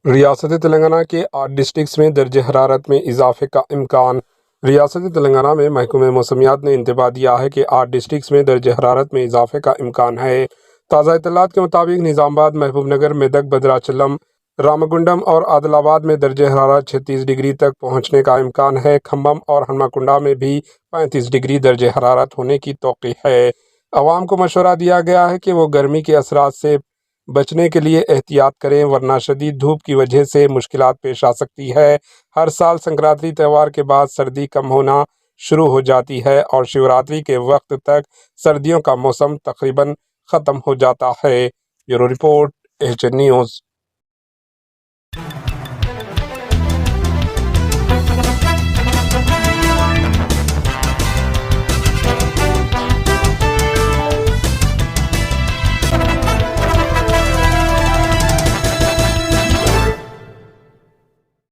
ریاست تلنگانہ کے 8 ڈسٹرکٹس میں درجہ حرارت میں اضافے کا امکان۔ ریاست تلنگانہ میں محکمہ موسمیات نے انتباہ دیا ہے کہ 8 ڈسٹرکٹس میں درجہ حرارت میں اضافے کا امکان ہے۔ تازہ اطلاعات کے مطابق نظام آباد، محبوب نگر، میدک، بھدراچلم، رامگنڈم اور عادل آباد میں درجہ حرارت 36 ڈگری تک پہنچنے کا امکان ہے۔ کھمم اور ہنمکنڈا میں بھی 35 ڈگری درجہ حرارت ہونے کی توقع ہے۔ عوام کو مشورہ دیا گیا ہے کہ وہ گرمی کے اثرات سے بچنے کے لیے احتیاط کریں، ورنہ شدید دھوپ کی وجہ سے مشکلات پیش آ سکتی ہے۔ ہر سال سنکرانتی تہوار کے بعد سردی کم ہونا شروع ہو جاتی ہے اور شیوراتری کے وقت تک سردیوں کا موسم تقریباً ختم ہو جاتا ہے۔ Bureau report, H N news.